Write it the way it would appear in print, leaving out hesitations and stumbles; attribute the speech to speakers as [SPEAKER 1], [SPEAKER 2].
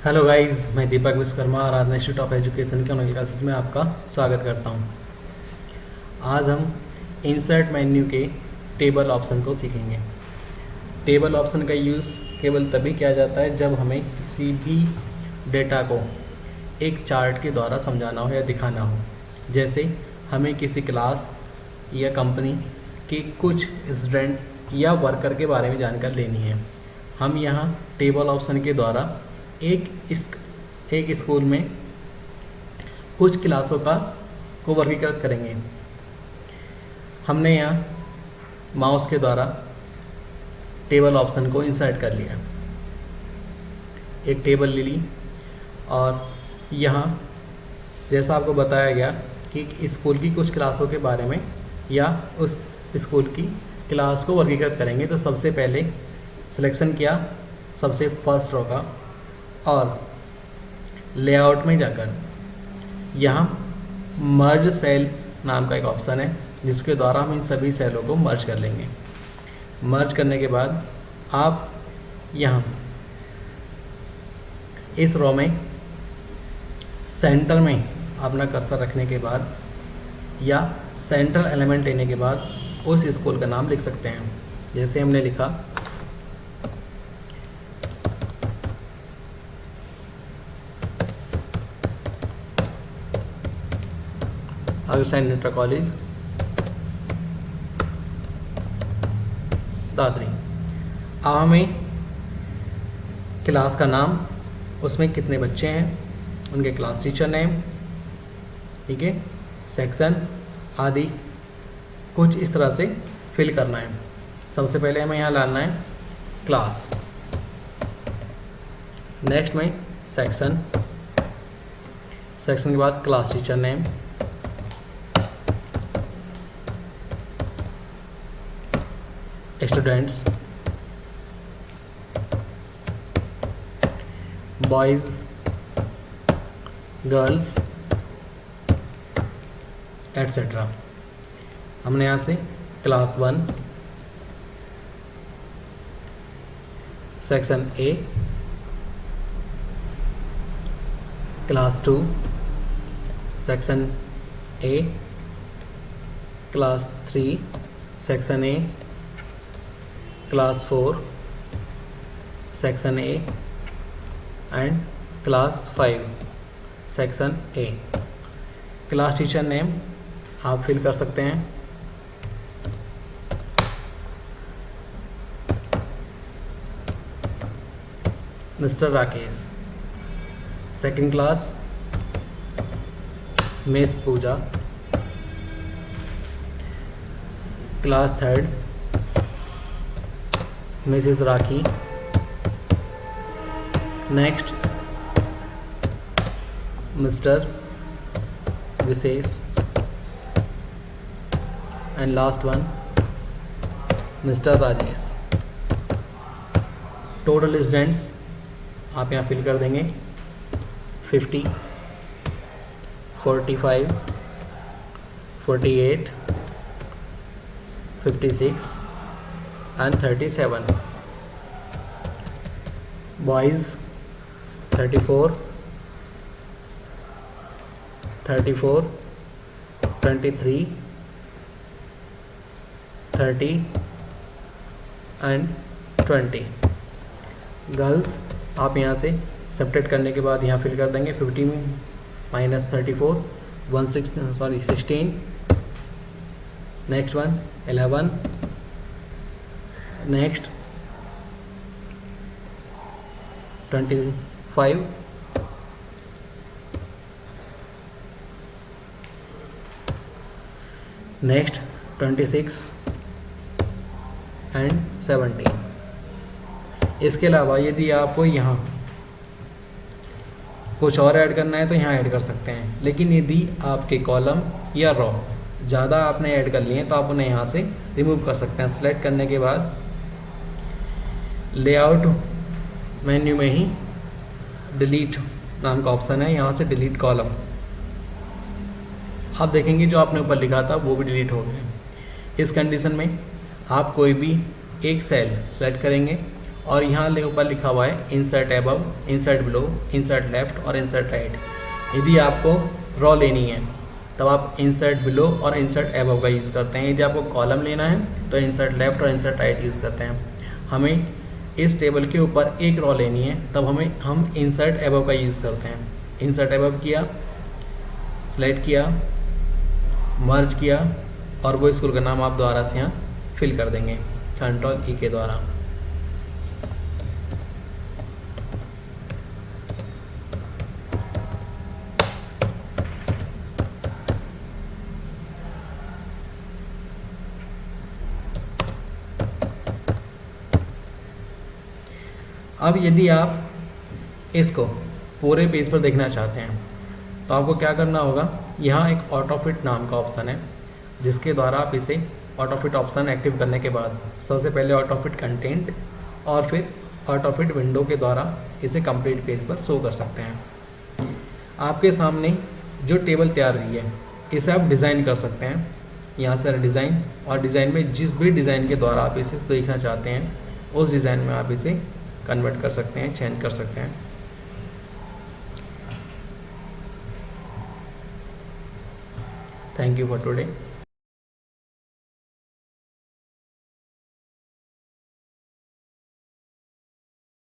[SPEAKER 1] Hello guys, मैं दीपक विश्वकर्मा और आज इंस्टीट्यूट ऑफ एजुकेशन के ऑनलाइन क्लासेस में आपका स्वागत करता हूं। आज हम इंसर्ट मेन्यू के टेबल ऑप्शन को सीखेंगे। टेबल ऑप्शन का यूज़ केवल तभी किया जाता है जब हमें किसी भी डेटा को एक चार्ट के द्वारा समझाना हो या दिखाना हो। जैसे हमें किसी क्लास या कंपनी के कुछ स्टूडेंट या वर्कर के बारे में जानकारी लेनी है। हम यहाँ टेबल ऑप्शन के द्वारा एक स्कूल में कुछ क्लासों को वर्गीकृत करेंगे। हमने यहाँ माउस के द्वारा टेबल ऑप्शन को इंसर्ट कर लिया, एक टेबल ले ली और यहाँ जैसा आपको बताया गया कि स्कूल की कुछ क्लासों के बारे में या उस स्कूल की क्लास को वर्गीकृत करेंगे। तो सबसे पहले सिलेक्शन किया सबसे फर्स्ट रो का और लेआउट में जाकर यहाँ मर्ज सेल नाम का एक ऑप्शन है जिसके द्वारा हम इन सभी सेलों को मर्ज कर लेंगे। मर्ज करने के बाद आप यहाँ इस रो में सेंटर में अपना कर्सर रखने के बाद या सेंट्रल एलिमेंट लेने के बाद उस स्कूल का नाम लिख सकते हैं। जैसे हमने लिखा अग्रसेन इंटर कॉलेज दादरी। अब हमें क्लास का नाम, उसमें कितने बच्चे हैं, उनके क्लास टीचर नेम, ठीक है, सेक्शन आदि कुछ इस तरह से फिल करना है। सबसे पहले हमें यहाँ डालना है क्लास, नेक्स्ट में सेक्शन, सेक्शन के बाद class teacher name, students, boys, girls etcetera. हमने यहाँ से class 1, section A, class 2, section A, class 3, section A, class 4, section A and class 5, section A. Class teacher name आप फिल कर सकते हैं। Mister Rakesh. Second class miss Pooja. Class 3 Mrs Rakhi. Next mister Vishesh and last one mister Rajesh. Total students आप यहाँ fill कर देंगे 50, 45, 48, 56 and 37. Boys 34, 34, 23, 30 and 20. Girls आप यहाँ से सब्ट्रैक्ट करने के बाद यहाँ फिल कर देंगे 50 में -34 16। Next one 11, next 25, next 26 and 17। इसके अलावा यदि आपको यहाँ कुछ और ऐड करना है तो यहाँ ऐड कर सकते हैं, लेकिन यदि आपके कॉलम या रो ज़्यादा आपने ऐड कर लिए हैं तो आप उन्हें यहाँ से रिमूव कर सकते हैं। सेलेक्ट करने के बाद लेआउट मेन्यू में ही डिलीट नाम का ऑप्शन है, यहाँ से डिलीट कॉलम आप देखेंगे जो आपने ऊपर लिखा था वो भी डिलीट हो गया। इस कंडीशन में आप कोई भी एक सेल सेलेक्ट करेंगे और यहाँ ऊपर लिखा हुआ है insert above, insert below, insert left और इंसर्ट राइट। यदि आपको रॉ लेनी है तब आप इंसर्ट बिलो और इंसर्ट एबव का यूज़ करते हैं। यदि आपको कॉलम लेना है तो इंसर्ट लेफ्ट और इंसर्ट राइट यूज़ करते हैं। हमें इस टेबल के ऊपर एक रॉ लेनी है तब हम इंसर्ट एबव का यूज़ करते हैं। इंसर्ट एबव किया, सेलेक्ट किया, मर्ज किया और वो स्कूल का नाम आप दोबारा से यहाँ फिल कर देंगे कंट्रोल ई के द्वारा। अब यदि आप इसको पूरे पेज पर देखना चाहते हैं तो आपको क्या करना होगा, यहाँ एक ऑटो फिट नाम का ऑप्शन है जिसके द्वारा आप इसे ऑटो फिट ऑप्शन एक्टिव करने के बाद सबसे पहले ऑटो फिट कंटेंट और फिर ऑटो फिट विंडो के द्वारा इसे कंप्लीट पेज पर शो कर सकते हैं। आपके सामने जो टेबल तैयार हुई है इसे आप डिज़ाइन कर सकते हैं। यहाँ से डिज़ाइन, और डिज़ाइन में जिस भी डिज़ाइन के द्वारा आप इसे देखना चाहते हैं उस डिज़ाइन में आप इसे कन्वर्ट कर सकते हैं, चेंज कर सकते हैं। Thank you for today.